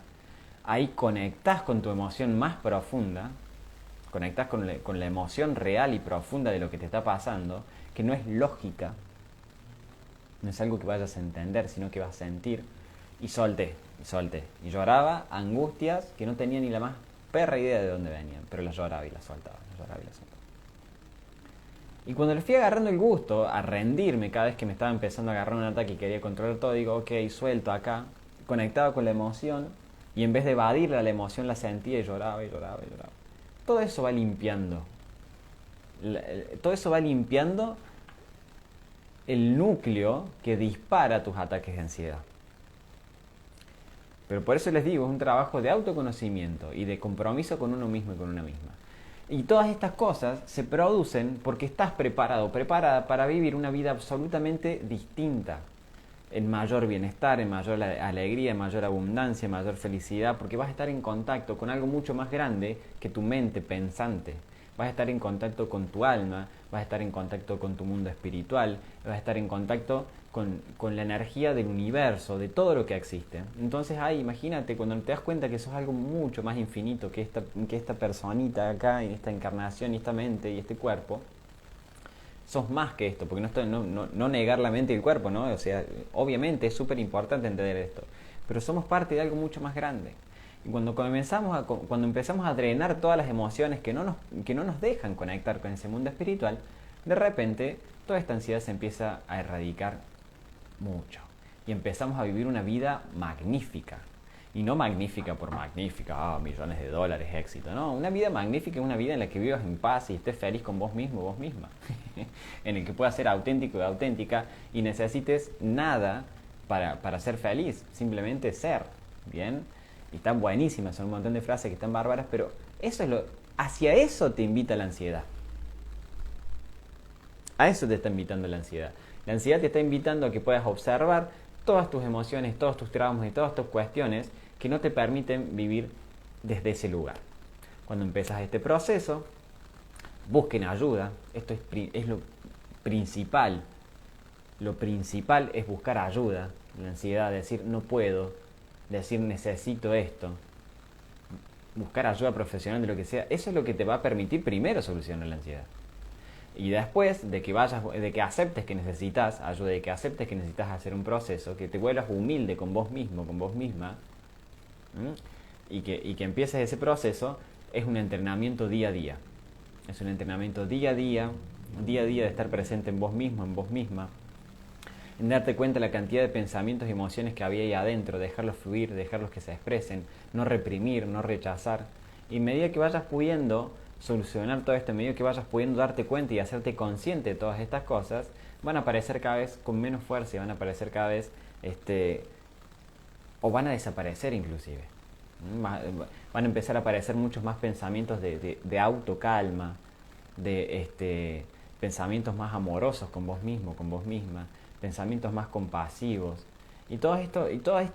Ahí conectás con tu emoción más profunda, conectás con la emoción real y profunda de lo que te está pasando, que no es lógica, no es algo que vayas a entender, sino que vas a sentir. Y solté. Y lloraba angustias que no tenía ni la más perra idea de dónde venían, pero las lloraba y las soltaba, Y cuando le fui agarrando el gusto a rendirme cada vez que me estaba empezando a agarrar un ataque y quería controlar todo, digo, ok, suelto acá, conectaba con la emoción, y en vez de evadirla, la emoción la sentía y lloraba. Todo eso va limpiando. Todo eso va limpiando el núcleo que dispara tus ataques de ansiedad. Pero por eso les digo, es un trabajo de autoconocimiento y de compromiso con uno mismo y con una misma. Y todas estas cosas se producen porque estás preparada para vivir una vida absolutamente distinta, en mayor bienestar, en mayor alegría, en mayor abundancia, en mayor felicidad, porque vas a estar en contacto con algo mucho más grande que tu mente pensante. Vas a estar en contacto con tu alma, vas a estar en contacto con tu mundo espiritual, vas a estar en contacto con la energía del universo, de todo lo que existe. Entonces imagínate, cuando te das cuenta que sos algo mucho más infinito que esta personita acá, y esta encarnación, y esta mente, y este cuerpo, sos más que esto, porque no negar la mente y el cuerpo, ¿no? O sea, obviamente es súper importante entender esto, pero somos parte de algo mucho más grande. Y cuando empezamos a drenar todas las emociones que no nos dejan conectar con ese mundo espiritual, de repente toda esta ansiedad se empieza a erradicar mucho. Y empezamos a vivir una vida magnífica. Y no magnífica por magnífica, millones de dólares, éxito. No, una vida magnífica es una vida en la que vivas en paz y estés feliz con vos mismo, vos misma. En el que puedas ser auténtico y auténtica y necesites nada para ser feliz, simplemente ser, ¿bien? Y están buenísimas, son un montón de frases que están bárbaras, pero eso es hacia eso te invita la ansiedad. A eso te está invitando la ansiedad. La ansiedad te está invitando a que puedas observar todas tus emociones, todos tus traumas y todas tus cuestiones que no te permiten vivir desde ese lugar. Cuando empiezas este proceso, busquen ayuda. Esto es lo principal. Lo principal es buscar ayuda. La ansiedad, decir no puedo, decir necesito esto. Buscar ayuda profesional de lo que sea. Eso es lo que te va a permitir primero solucionar la ansiedad. Y después de que aceptes que necesitas ayuda, de que aceptes que necesitas hacer un proceso, que te vuelvas humilde con vos mismo, con vos misma, y que empieces ese proceso, es un entrenamiento día a día. Es un entrenamiento día a día de estar presente en vos mismo, en vos misma, en darte cuenta de la cantidad de pensamientos y emociones que había ahí adentro, dejarlos fluir, dejarlos que se expresen, no reprimir, no rechazar. Y a medida que vayas pudiendo solucionar todo esto, a medida que vayas pudiendo darte cuenta y hacerte consciente de todas estas cosas, van a aparecer cada vez con menos fuerza y van a aparecer cada vez, o van a desaparecer inclusive. Van a empezar a aparecer muchos más pensamientos de autocalma, de pensamientos más amorosos con vos mismo, con vos misma, pensamientos más compasivos. Y todo esto, y toda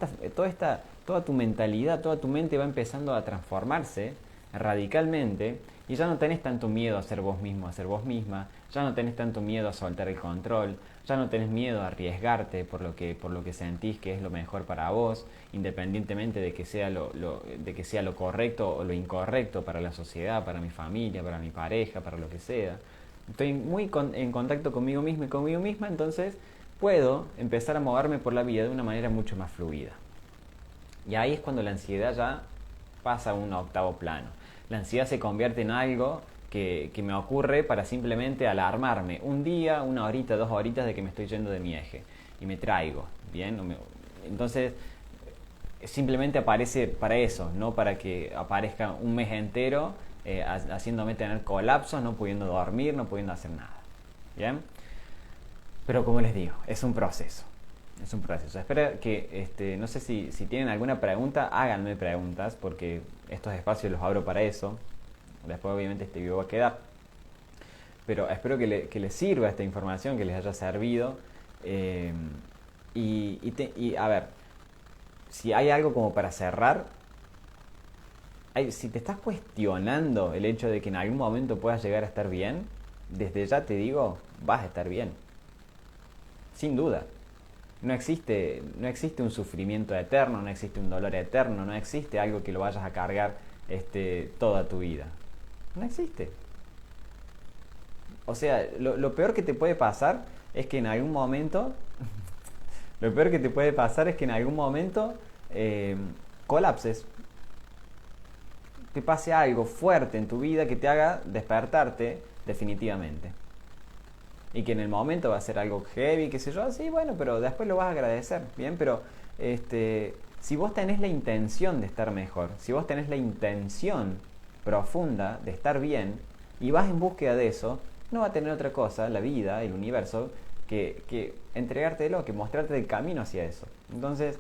tu mentalidad, toda tu mente va empezando a transformarse radicalmente, y ya no tenés tanto miedo a ser vos mismo, a ser vos misma, ya no tenés tanto miedo a soltar el control, ya no tenés miedo a arriesgarte por lo que sentís que es lo mejor para vos, independientemente de que sea lo correcto o lo incorrecto para la sociedad, para mi familia, para mi pareja, para lo que sea. Estoy muy en contacto conmigo mismo y conmigo misma, entonces puedo empezar a moverme por la vida de una manera mucho más fluida. Y ahí es cuando la ansiedad ya pasa a un octavo plano. La ansiedad se convierte en algo que me ocurre para simplemente alarmarme un día, una horita, 2 horitas de que me estoy yendo de mi eje y me traigo, ¿bien? Entonces simplemente aparece para eso, no para que aparezca un mes entero haciéndome tener colapsos, no pudiendo dormir, no pudiendo hacer nada, ¿bien? Pero como les digo, es un proceso. Es un proceso. Espero que, no sé si tienen alguna pregunta, háganme preguntas, porque estos espacios los abro para eso. Después obviamente este video va a quedar. Pero espero que les sirva esta información, que les haya servido. Y a ver, si hay algo como para cerrar, si te estás cuestionando el hecho de que en algún momento puedas llegar a estar bien, desde ya te digo, vas a estar bien. Sin duda. No existe un sufrimiento eterno, no existe un dolor eterno, no existe algo que lo vayas a cargar toda tu vida. No existe. O sea, lo peor que te puede pasar es que en algún momento colapses. Te pase algo fuerte en tu vida que te haga despertarte definitivamente. Y que en el momento va a ser algo heavy, qué sé yo, sí, bueno, pero después lo vas a agradecer, ¿bien? Pero si vos tenés la intención de estar mejor, si vos tenés la intención profunda de estar bien y vas en búsqueda de eso, no va a tener otra cosa, la vida, el universo, que entregártelo, que mostrarte el camino hacia eso. Entonces,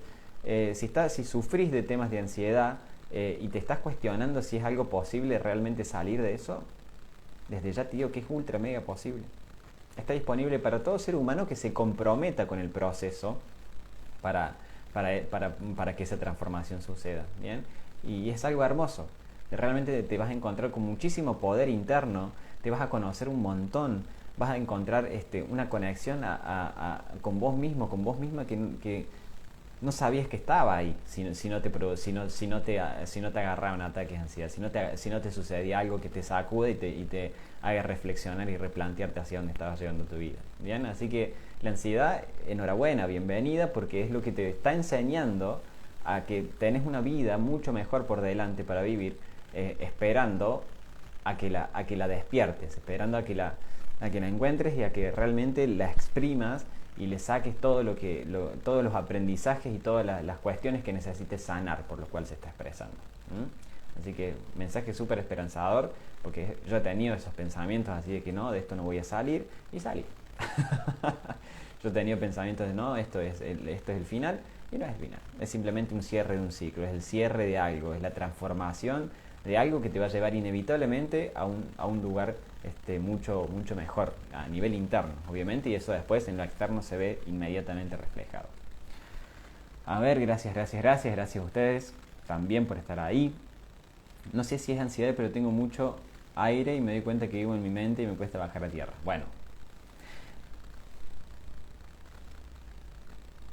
si sufrís de temas de ansiedad y te estás cuestionando si es algo posible realmente salir de eso, desde ya te digo que es ultra mega posible. Está disponible para todo ser humano que se comprometa con el proceso para que esa transformación suceda, ¿bien? Y es algo hermoso. Realmente te vas a encontrar con muchísimo poder interno, te vas a conocer un montón, vas a encontrar una conexión con vos mismo, con vos misma que no sabías que estaba ahí si no te agarraba un ataque de ansiedad, si no te sucedía algo que te sacude y te haga reflexionar y replantearte hacia dónde estabas llevando tu vida. Bien, así que la ansiedad, enhorabuena, bienvenida, porque es lo que te está enseñando a que tenés una vida mucho mejor por delante para vivir, esperando a que la despiertes, esperando a que la encuentres y a que realmente la exprimas y le saques todo todos los aprendizajes y todas las cuestiones que necesites sanar por lo cual se está expresando. Así que mensaje súper esperanzador, porque yo he tenido esos pensamientos así de que no, de esto no voy a salir, y salí. Yo he tenido pensamientos de no, esto es el final, y no es el final, es simplemente un cierre de un ciclo, es el cierre de algo, es la transformación de algo que te va a llevar inevitablemente a un lugar mucho mejor a nivel interno, obviamente, y eso después en lo externo se ve inmediatamente reflejado. A ver, gracias a ustedes también por estar ahí. No sé si es ansiedad, pero tengo mucho aire y me doy cuenta que vivo en mi mente y me cuesta bajar a tierra. Bueno,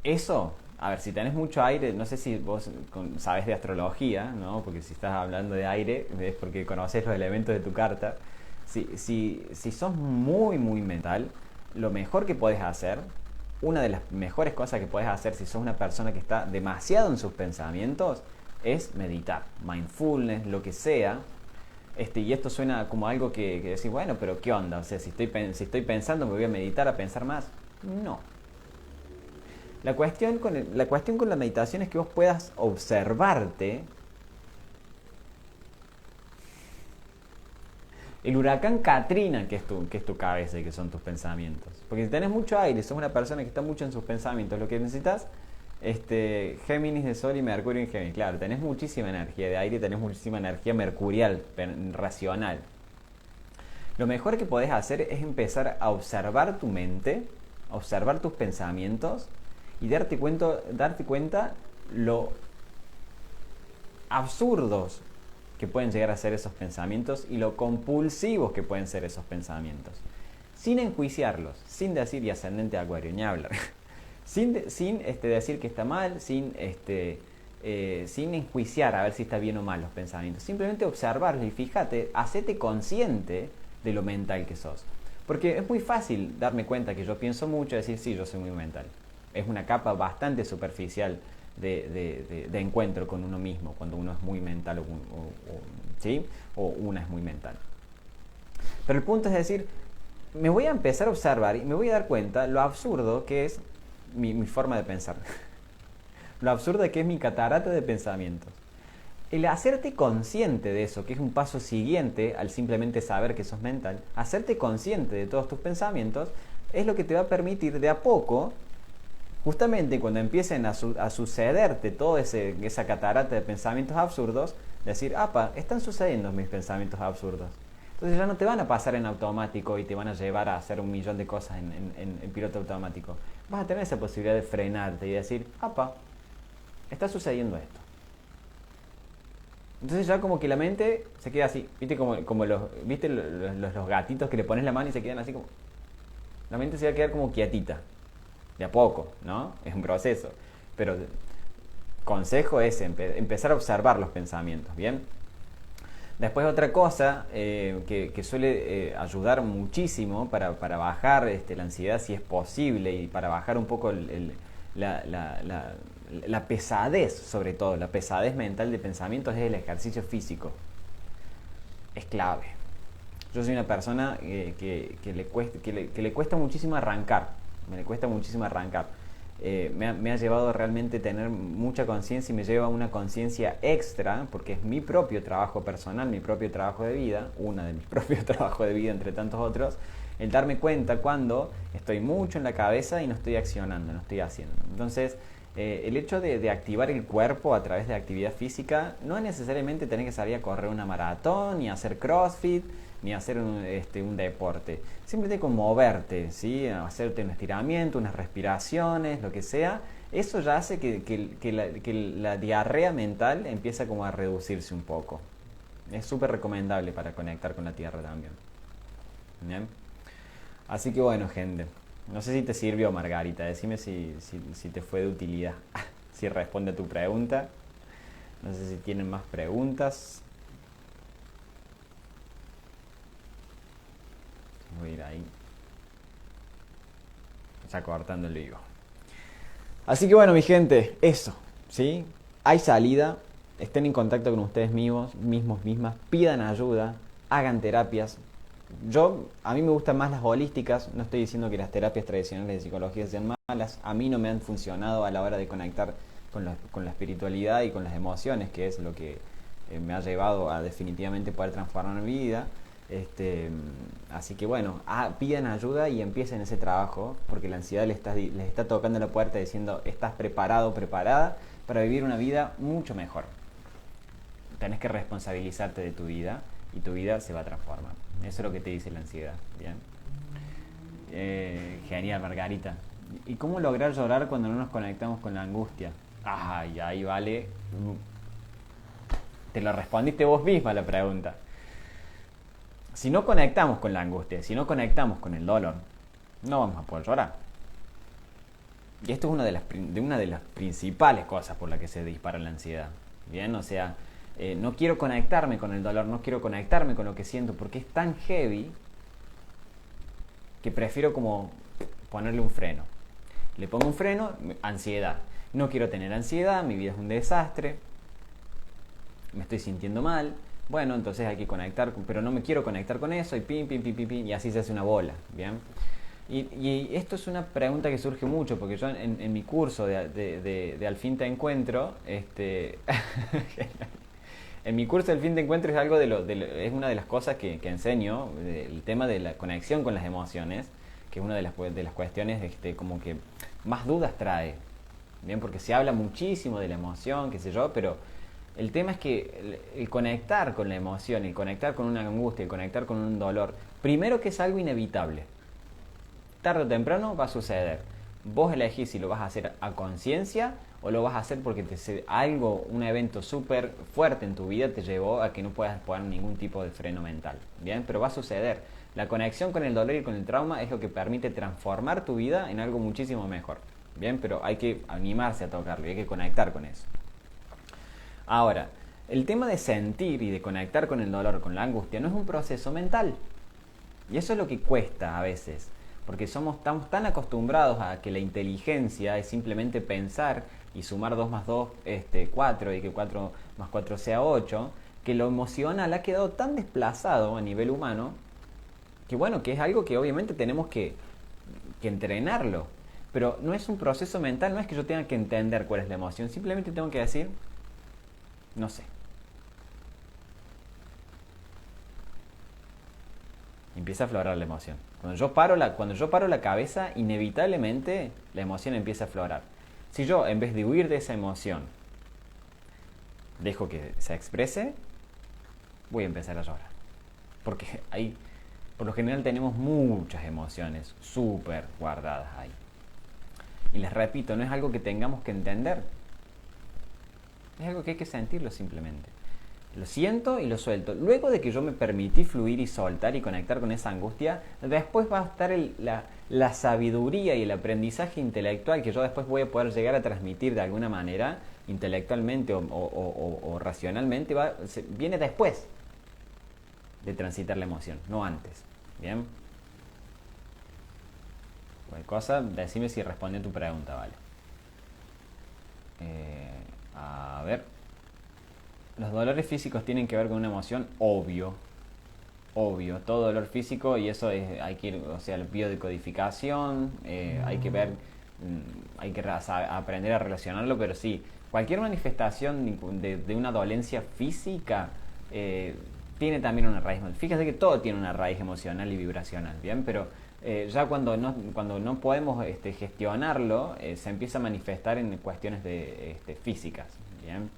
eso, a ver, si tenés mucho aire, no sé si vos sabés de astrología, ¿no? Porque si estás hablando de aire, es porque conoces los elementos de tu carta. Si sos muy mental, lo mejor que podés hacer, una de las mejores cosas que podés hacer si sos una persona que está demasiado en sus pensamientos, es meditar, mindfulness, lo que sea. Y esto suena como algo que decís, bueno, pero ¿qué onda? O sea, si estoy pensando, ¿me voy a meditar a pensar más? No. La cuestión con la meditación es que vos puedas observarte. El huracán Katrina, que es tu cabeza y que son tus pensamientos. Porque si tenés mucho aire, sos una persona que está mucho en sus pensamientos, lo que necesitas, Géminis de Sol y Mercurio en Géminis. Claro, tenés muchísima energía de aire, tenés muchísima energía mercurial, racional. Lo mejor que podés hacer es empezar a observar tu mente, observar tus pensamientos y darte cuenta lo absurdos que pueden llegar a ser esos pensamientos y lo compulsivos que pueden ser esos pensamientos. Sin enjuiciarlos, sin decir y ascendente a Acuario, ni hablar. sin decir que está mal, sin enjuiciar a ver si está bien o mal los pensamientos. Simplemente observarlos y fíjate, hacete consciente de lo mental que sos. Porque es muy fácil darme cuenta que yo pienso mucho y decir, sí, yo soy muy mental. Es una capa bastante superficial de encuentro con uno mismo, cuando uno es muy mental ¿sí? O una es muy mental. Pero el punto es decir, me voy a empezar a observar y me voy a dar cuenta lo absurdo que es mi forma de pensar. Lo absurdo que es mi catarata de pensamientos. El hacerte consciente de eso, que es un paso siguiente al simplemente saber que sos mental, hacerte consciente de todos tus pensamientos, es lo que te va a permitir de a poco, justamente cuando empiecen a sucederte toda esa catarata de pensamientos absurdos, decir, apa, están sucediendo mis pensamientos absurdos. Entonces ya no te van a pasar en automático y te van a llevar a hacer 1.000.000 de cosas en piloto automático. Vas a tener esa posibilidad de frenarte y decir, apa, está sucediendo esto. Entonces ya como que la mente se queda así, ¿viste? Como los gatitos que le pones la mano y se quedan así como... La mente se va a quedar como quietita, de a poco, ¿no? Es un proceso. Pero consejo es empezar a observar los pensamientos, ¿bien? Después otra cosa que suele ayudar muchísimo para bajar la ansiedad si es posible y para bajar un poco la pesadez, sobre todo, la pesadez mental de pensamientos es el ejercicio físico. Es clave. Yo soy una persona que le cuesta muchísimo arrancar. Me le cuesta muchísimo arrancar. Me ha llevado realmente tener mucha conciencia y me lleva a una conciencia extra, porque es mi propio trabajo personal, mi propio trabajo de vida, una de mis propios trabajos de vida entre tantos otros, el darme cuenta cuando estoy mucho en la cabeza y no estoy accionando, no estoy haciendo. Entonces, el hecho de activar el cuerpo a través de actividad física no es necesariamente tener que salir a correr una maratón, ni hacer crossfit, ni hacer un deporte. Simplemente con moverte, ¿sí? Hacerte un estiramiento, unas respiraciones, lo que sea. Eso ya hace que la diarrea mental empieza como a reducirse un poco. Es súper recomendable para conectar con la tierra también. ¿Bien? Así que bueno, gente. No sé si te sirvió, Margarita. Decime si te fue de utilidad. Si responde a tu pregunta. No sé si tienen más preguntas. Voy a ir ahí. Ya cortando el vivo. Así que bueno, mi gente, eso, ¿sí? Hay salida. Estén en contacto con ustedes mismas. Pidan ayuda. Hagan terapias. A mí me gustan más las holísticas, no estoy diciendo que las terapias tradicionales de psicología sean malas, a mí no me han funcionado a la hora de conectar con la espiritualidad y con las emociones, que es lo que me ha llevado a definitivamente poder transformar mi vida. Así que bueno, pidan ayuda y empiecen ese trabajo, porque la ansiedad les está tocando la puerta diciendo, estás preparado, preparada para vivir una vida mucho mejor. Tenés que responsabilizarte de tu vida y tu vida se va a transformar. Eso es lo que te dice la ansiedad. Bien. Genial, Margarita. ¿Y cómo lograr llorar cuando no nos conectamos con la angustia? Ay, ahí vale. Te lo respondiste vos misma la pregunta. Si no conectamos con la angustia, si no conectamos con el dolor, no vamos a poder llorar. Y esto es una de las principales cosas por las que se dispara la ansiedad. Bien, o sea, no quiero conectarme con el dolor, no quiero conectarme con lo que siento, porque es tan heavy que prefiero como ponerle un freno. Le pongo un freno, ansiedad. No quiero tener ansiedad, mi vida es un desastre, me estoy sintiendo mal. Bueno, entonces hay que conectar, pero no me quiero conectar con eso y pim, pim, pim, pim, pim, y así se hace una bola. Bien. Y esto es una pregunta que surge mucho, porque yo en mi curso de Al fin te encuentro, en mi curso del fin de encuentro es algo es una de las cosas que enseño, el tema de la conexión con las emociones, que es una de las cuestiones como que más dudas trae. Bien, porque se habla muchísimo de la emoción, qué sé yo, pero el tema es que el conectar con la emoción, el conectar con una angustia, el conectar con un dolor, primero que es algo inevitable. Tarde o temprano va a suceder. Vos elegís si lo vas a hacer a conciencia o lo vas a hacer porque un evento súper fuerte en tu vida te llevó a que no puedas poner ningún tipo de freno mental. Bien, pero va a suceder. La conexión con el dolor y con el trauma es lo que permite transformar tu vida en algo muchísimo mejor. Bien, pero hay que animarse a tocarlo y hay que conectar con eso. Ahora, el tema de sentir y de conectar con el dolor, con la angustia, no es un proceso mental. Y eso es lo que cuesta a veces. Porque estamos tan acostumbrados a que la inteligencia es simplemente pensar y sumar 2 más 2, 4, y que 4 más 4 sea 8, que lo emocional ha quedado tan desplazado a nivel humano, que bueno, que es algo que obviamente tenemos que entrenarlo. Pero no es un proceso mental, no es que yo tenga que entender cuál es la emoción, simplemente tengo que decir, no sé. Empieza a aflorar la emoción. Cuando yo paro la cabeza, inevitablemente la emoción empieza a aflorar. Si yo, en vez de huir de esa emoción, dejo que se exprese, voy a empezar a llorar. Porque ahí, por lo general, tenemos muchas emociones súper guardadas ahí. Y les repito, no es algo que tengamos que entender. Es algo que hay que sentirlo simplemente. Lo siento y lo suelto. Luego de que yo me permití fluir y soltar y conectar con esa angustia, después va a estar la sabiduría y el aprendizaje intelectual que yo después voy a poder llegar a transmitir de alguna manera, intelectualmente o racionalmente, viene después de transitar la emoción, no antes. ¿Bien? Cualquier cosa, decime si responde a tu pregunta, ¿vale? A ver. Los dolores físicos tienen que ver con una emoción, obvio. Obvio, todo dolor físico, y eso hay que ir, o sea, la biodecodificación, hay que ver, hay que aprender a relacionarlo, pero sí, cualquier manifestación de una dolencia física tiene también una raíz. Fíjate que todo tiene una raíz emocional y vibracional, ¿bien? Pero ya cuando no podemos gestionarlo, se empieza a manifestar en cuestiones físicas, ¿bien?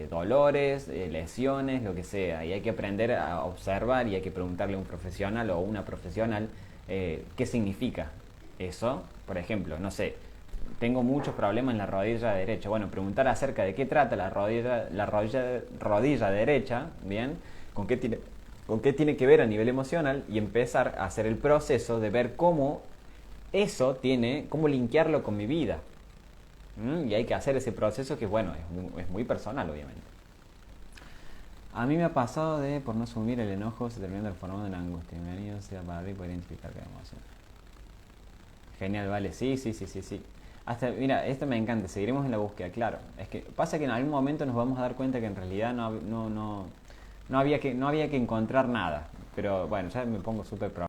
Dolores, lesiones, lo que sea, y hay que aprender a observar y hay que preguntarle a un profesional o una profesional qué significa eso. Por ejemplo, no sé, tengo muchos problemas en la rodilla derecha. Bueno, preguntar acerca de qué trata la rodilla derecha, bien, con qué tiene que ver a nivel emocional, y empezar a hacer el proceso de ver cómo cómo linkearlo con mi vida. Y hay que hacer ese proceso que, bueno, es muy personal, obviamente. A mí me ha pasado por no asumir el enojo, se termina transformando en angustia. Bienvenido sea para arriba y poder identificar cada emoción. Genial, vale. Sí. Hasta, mira, esto me encanta, seguiremos en la búsqueda, claro. Es que pasa que en algún momento nos vamos a dar cuenta que en realidad no había que encontrar nada. Pero bueno, ya me pongo súper pro.